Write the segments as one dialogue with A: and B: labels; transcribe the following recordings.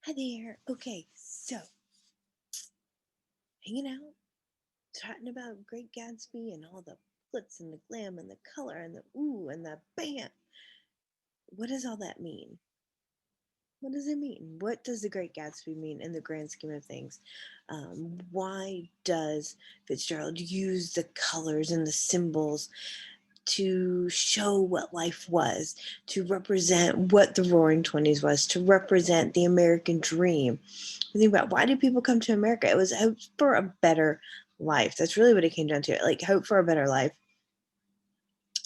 A: Hi there. Okay, so hanging out, talking about Great Gatsby and all the glitz and the glam and the color and the ooh and the bam. What does all that mean? What does it mean? What does the Great Gatsby mean in the grand scheme of things? Why does Fitzgerald use the colors and the symbols to show what life was, to represent what the Roaring Twenties was, to represent the American dream? Think about, why did people come to America? It was hope for a better life. That's really what it came down to. Like, hope for a better life.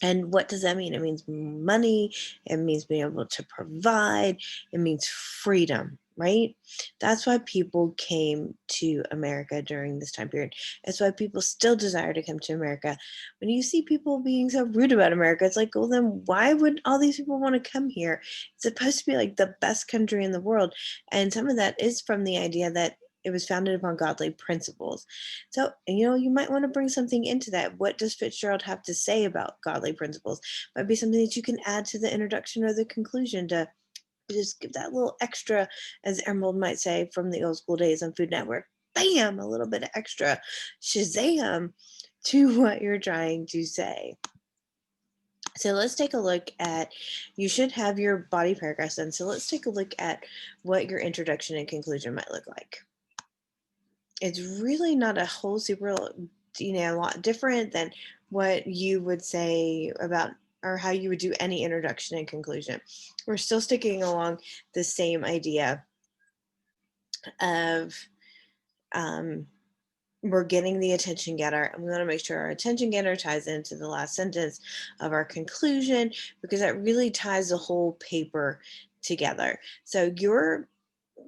A: And what does that mean? It means money. It means being able to provide. It means freedom, right? That's why people came to America during this time period. That's why people still desire to come to America. When you see people being so rude about America, it's like, well, then why would all these people want to come here? It's supposed to be like the best country in the world. And some of that is from the idea that it was founded upon godly principles. So, you might want to bring something into that. What does Fitzgerald have to say about godly principles? Might be something that you can add to the introduction or the conclusion to just give that little extra, as Emerald might say from the old school days on Food Network. Bam, a little bit of extra shazam to what you're trying to say. So let's take a look at, you should have your body paragraphs done. So let's take a look at what your introduction and conclusion might look like. It's really not a whole super, a lot different than what you would say about, or how you would do any introduction and conclusion. We're still sticking along the same idea of we're getting the attention getter, and we want to make sure our attention getter ties into the last sentence of our conclusion, because that really ties the whole paper together. So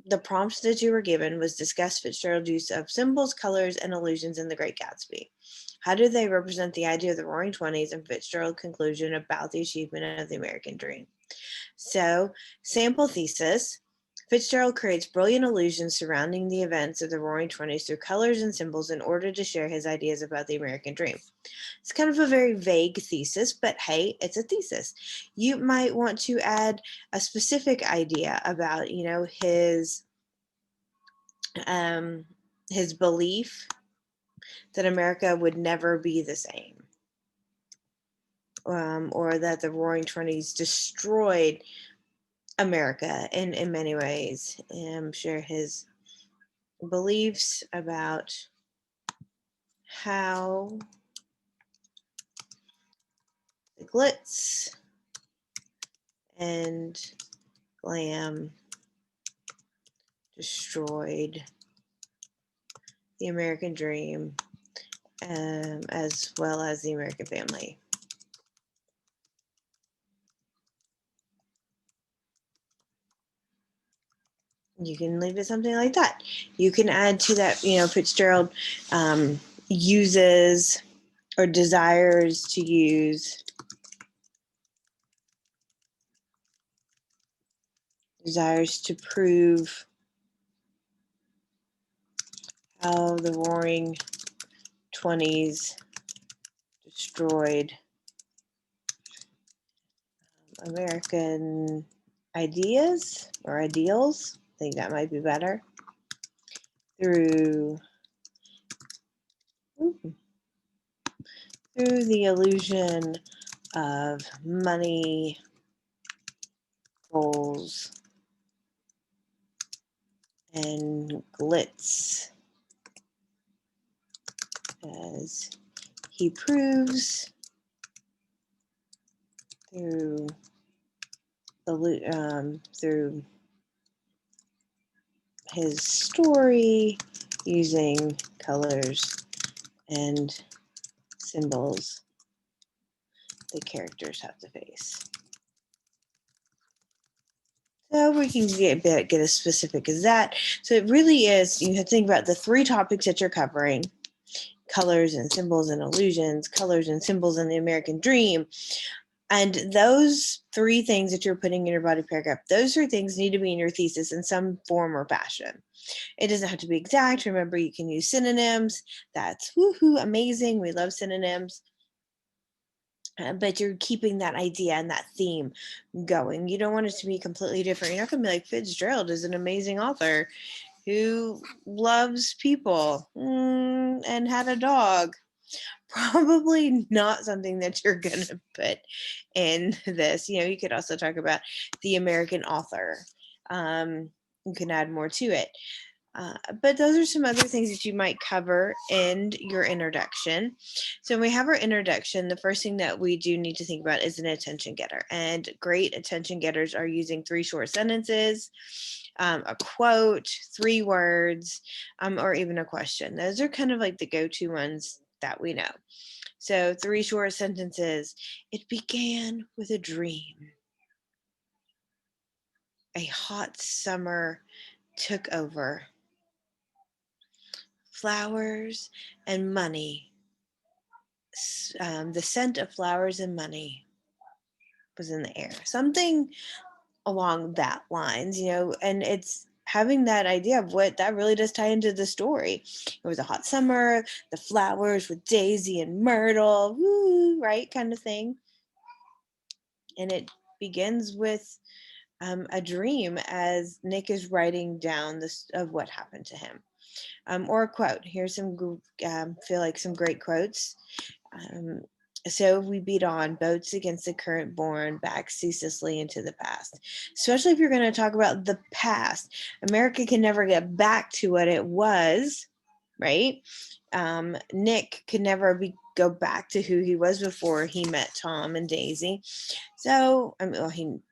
A: the prompt that you were given was, discuss Fitzgerald's use of symbols, colors, and illusions in The Great Gatsby. How do they represent the idea of the Roaring Twenties and Fitzgerald's conclusion about the achievement of the American dream? So, sample thesis. Fitzgerald creates brilliant illusions surrounding the events of the Roaring Twenties through colors and symbols in order to share his ideas about the American dream. It's kind of a very vague thesis, but hey, it's a thesis. You might want to add a specific idea about, his belief that America would never be the same, or that the Roaring Twenties destroyed America in many ways. Share his beliefs about how the glitz and glam destroyed the American dream, as well as the American family. You can leave it something like that. You can add to that, Fitzgerald uses or desires to use, desires to prove how the Roaring Twenties destroyed American ideas or ideals. I think that might be better. Through the illusion of money, goals, and glitz, as he proves through through his story using colors and symbols the characters have to face. So we can get as specific as that. So it really is, you have to think about the three topics that you're covering: colors and symbols and illusions, colors and symbols and the American dream. And those three things that you're putting in your body paragraph, those three things need to be in your thesis in some form or fashion. It doesn't have to be exact. Remember, you can use synonyms. That's woohoo, amazing. We love synonyms. but you're keeping that idea and that theme going. You don't want it to be completely different. You're not going to be like, Fitzgerald is an amazing author who loves people and had a dog. Probably not something that you're going to put in this. You could also talk about the American author. You can add more to it. But those are some other things that you might cover in your introduction. So when we have our introduction, the first thing that we do need to think about is an attention getter. And great attention getters are using 3 short sentences, a quote, 3 words, or even a question. Those are kind of like the go-to ones that we know. So 3 short sentences. It began with a dream. A hot summer took over. Flowers and money. The scent of flowers and money was in the air. Something along that lines, and it's having that idea of what that really does tie into the story. It was a hot summer, the flowers with daisy and myrtle, woo, right, kind of thing. And it begins with a dream as Nick is writing down this of what happened to him. Or a quote. Here's some feel like some great quotes. Um, so we beat on boats against the current borne back ceaselessly into the past. Especially if you're going to talk about the past. America can never get back to what it was, right? Nick could never go back to who he was before he met Tom and Daisy. So,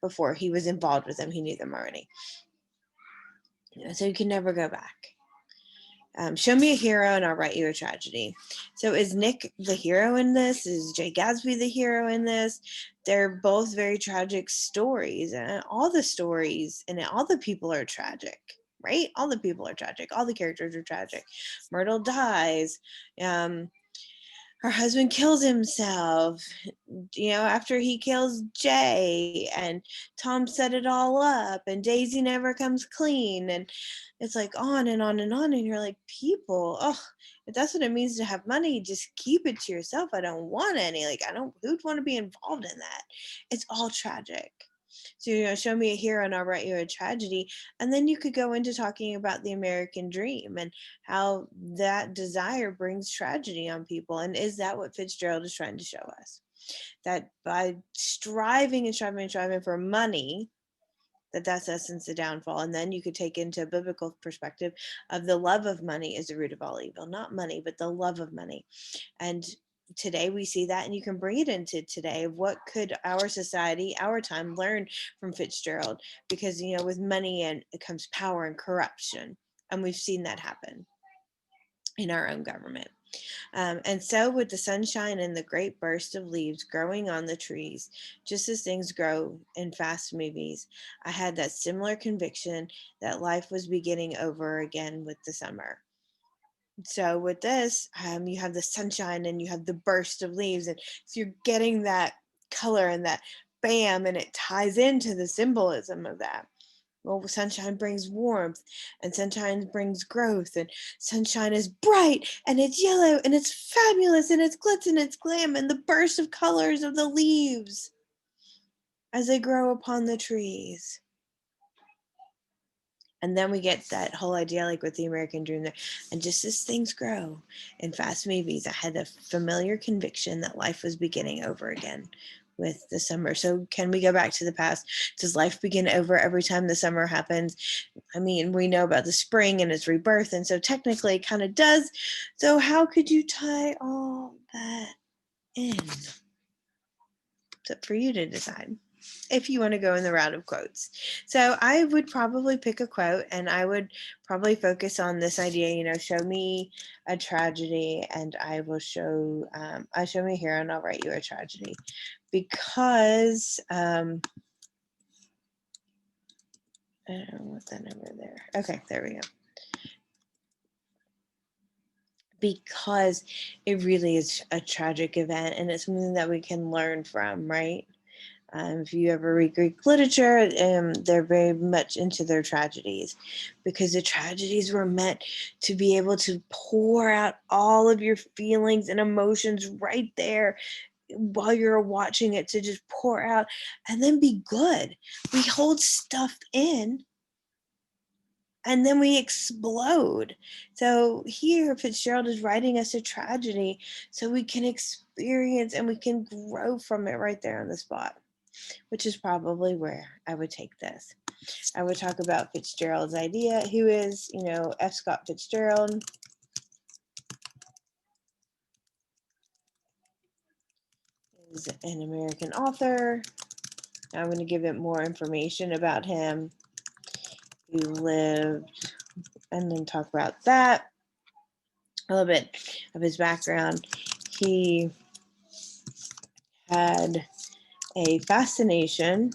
A: before he was involved with them, he knew them already. So you can never go back. Show me a hero and I'll write you a tragedy. So is Nick the hero in this? Is Jay Gatsby the hero in this? They're both very tragic stories, and all the stories and all the people are tragic, right? All the people are tragic. All the characters are tragic. Myrtle dies. Her husband kills himself, after he kills Jay, and Tom set it all up, and Daisy never comes clean, and it's like on and on and on, and you're like, people, if that's what it means to have money, just keep it to yourself. I don't want any, who'd want to be involved in that? It's all tragic. So, show me a hero and I'll write you a tragedy. And then you could go into talking about the American dream and how that desire brings tragedy on people. And is that what Fitzgerald is trying to show us? That by striving and striving and striving for money, that's essence the downfall. And then you could take into a biblical perspective of the love of money is the root of all evil. Not money, but the love of money. And today we see that, and you can bring it into today. What could our society, our time, learn from Fitzgerald? Because with money and it comes power and corruption, and we've seen that happen in our own government. And so with the sunshine and the great burst of leaves growing on the trees, just as things grow in fast movies, I had that similar conviction that life was beginning over again with the summer. So with this, you have the sunshine and you have the burst of leaves, and so you're getting that color and that bam, and it ties into the symbolism of that. Well, sunshine brings warmth, and sunshine brings growth, and sunshine is bright, and it's yellow, and it's fabulous, and it's glitz and it's glam, and the burst of colors of the leaves as they grow upon the trees. And then we get that whole idea, like with the American dream there. And just as things grow in fast movies, I had a familiar conviction that life was beginning over again with the summer. So can we go back to the past? Does life begin over every time the summer happens? I mean, we know about the spring and its rebirth, and so technically it kind of does. So how could you tie all that in? It's up for you to decide if you want to go in the route of quotes. So I would probably pick a quote, and I would probably focus on this idea, show me a tragedy and I will show me a hero and I'll write you a tragedy. Because I don't know what that number there. Okay, there we go. Because it really is a tragic event, and it's something that we can learn from, right? If you ever read Greek literature, they're very much into their tragedies, because the tragedies were meant to be able to pour out all of your feelings and emotions right there while you're watching it to just pour out and then be good. We hold stuff in and then we explode. So here, Fitzgerald is writing us a tragedy so we can experience and we can grow from it right there on the spot, which is probably where I would take this. I would talk about Fitzgerald's idea. Who is, F. Scott Fitzgerald? Is an American author. I'm going to give it more information about him. He lived, and then talk about that. A little bit of his background. He had a fascination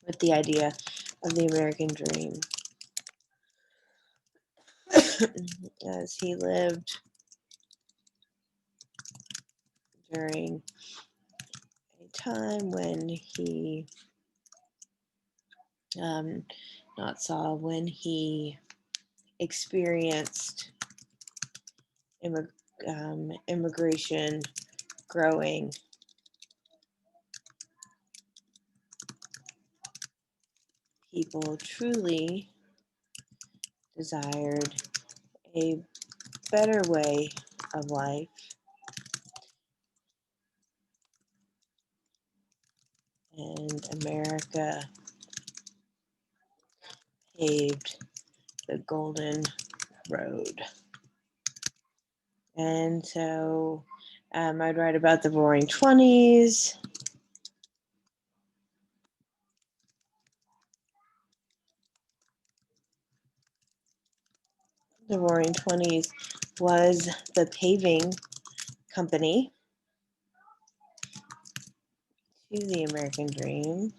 A: with the idea of the American dream as he lived during a time when he when he experienced immigration growing. People truly desired a better way of life, and America paved the golden road. And so I'd write about the Roaring '20s. The Roaring '20s was the paving company to the American dream,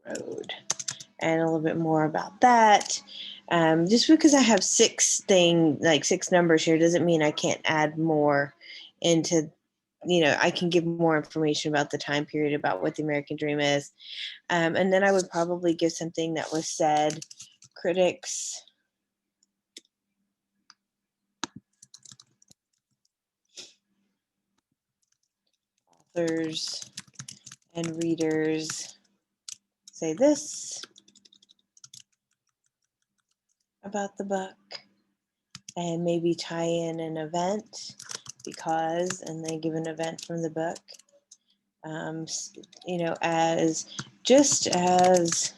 A: road. And a little bit more about that. Just because I have six numbers here doesn't mean I can't add more into, I can give more information about the time period, about what the American dream is. And then I would probably give something that was said. Critics, authors, and readers say this about the book, and maybe tie in an event because, and they give an event from the book. As just as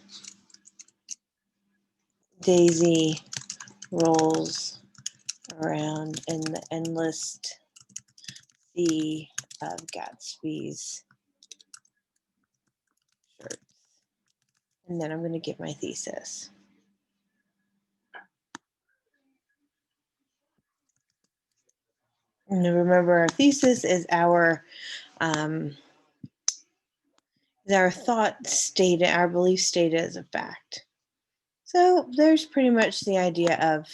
A: Daisy rolls around in the endless sea of Gatsby's shirts. And then I'm going to give my thesis. And remember, our thesis is our thought stated, our belief stated as a fact. So there's pretty much the idea of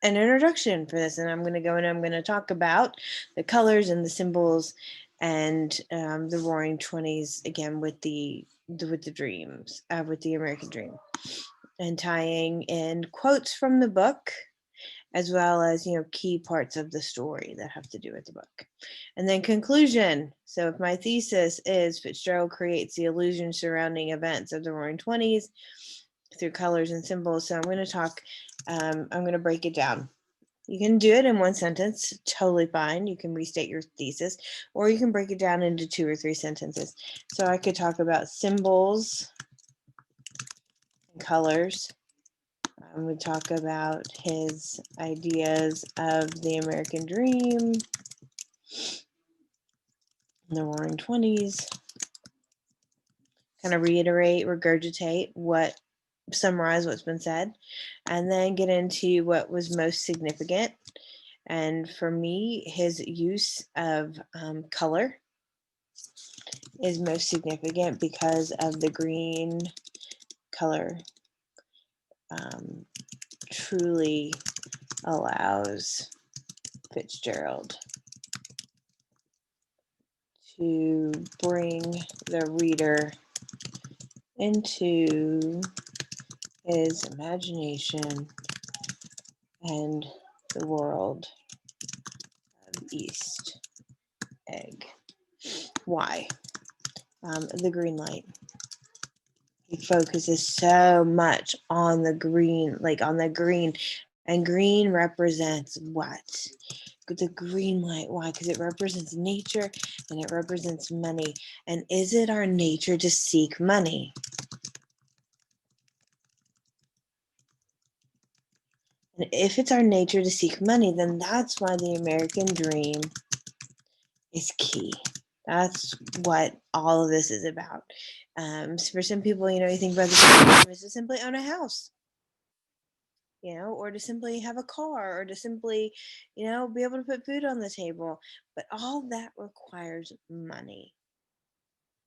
A: an introduction for this, and I'm going to go and I'm going to talk about the colors and the symbols and the Roaring '20s again with the dreams, with the American dream, and tying in quotes from the book as well as key parts of the story that have to do with the book. And then conclusion. So if my thesis is Fitzgerald creates the illusion surrounding events of the Roaring '20s through colors and symbols. So I'm going to talk, I'm going to break it down. You can do it in one sentence, totally fine. You can restate your thesis, or you can break it down into 2 or 3 sentences. So I could talk about symbols and colors. I'm going to talk about his ideas of the American dream, the Roaring '20s, kind of reiterate, regurgitate summarize what's been said, and then get into what was most significant. And for me, his use of color is most significant because of the green color truly allows Fitzgerald to bring the reader into his imagination and the world of East egg. Why? The green light. He focuses so much on the green, on the green, and green represents what? The green light. Why? Because it represents nature and it represents money. And is it our nature to seek money? And if it's our nature to seek money, then that's why the American dream is key. That's what all of this is about. So for some people, you think about the dream is to simply own a house, or to simply have a car, or to simply, be able to put food on the table. But all that requires money,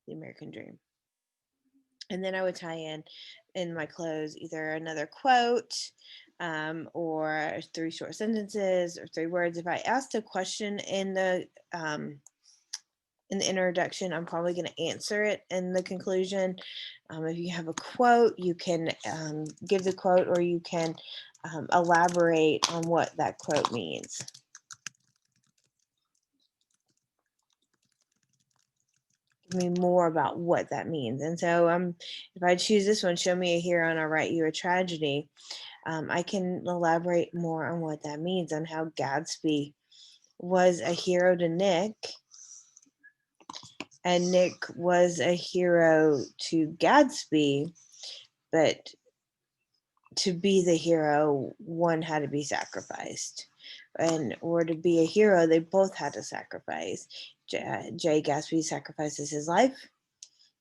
A: the American dream. And then I would tie in my close either another quote, or 3 short sentences or 3 words. If I asked a question in the introduction, I'm probably going to answer it in the conclusion. If you have a quote, you can give the quote, or you can elaborate on what that quote means. Give me more about what that means. And so if I choose this one, show me a hero and I'll write you a tragedy. I can elaborate more on what that means, on how Gatsby was a hero to Nick, and Nick was a hero to Gatsby, but to be the hero, one had to be sacrificed. And or to be a hero, they both had to sacrifice. Jay Gatsby sacrifices his life,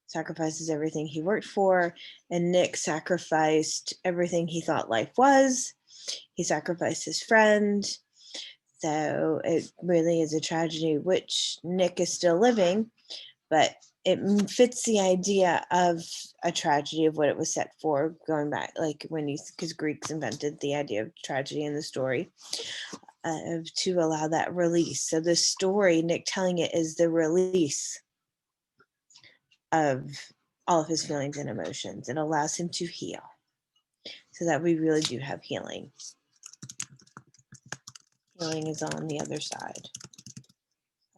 A: sacrifices everything he worked for, and Nick sacrificed everything he thought life was. He sacrificed his friend. So it really is a tragedy, which Nick is still living, but it fits the idea of a tragedy, of what it was set for, going back, because Greeks invented the idea of tragedy in the story, to allow that release. So the story, Nick telling it, is the release of all of his feelings and emotions. It allows him to heal, so that we really do have healing. Healing is on the other side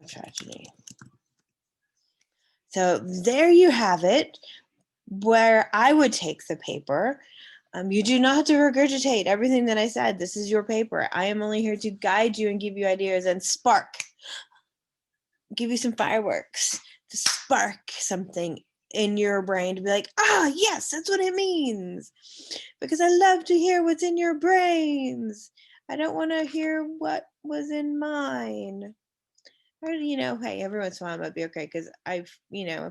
A: of tragedy. So there you have it, where I would take the paper. You do not have to regurgitate everything that I said. This is your paper. I am only here to guide you and give you ideas and give you some fireworks to spark something in your brain to be like, yes, that's what it means. Because I love to hear what's in your brains. I don't want to hear what was in mine. Or, hey, every once in a while it might be okay, because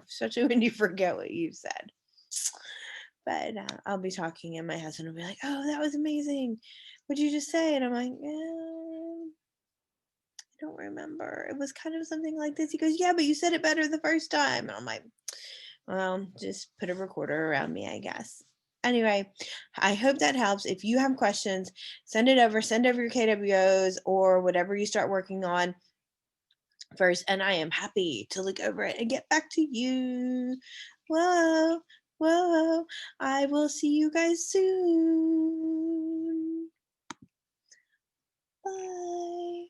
A: especially when you forget what you've said. But I'll be talking and my husband will be like, oh, that was amazing. What'd you just say? And I'm like, I don't remember. It was kind of something like this. He goes, yeah, but you said it better the first time. And I'm like, well, just put a recorder around me, I guess. Anyway, I hope that helps. If you have questions, send over your KWOs or whatever you start working on first, and I am happy to look over it and get back to you. Whoa, I will see you guys soon. Bye.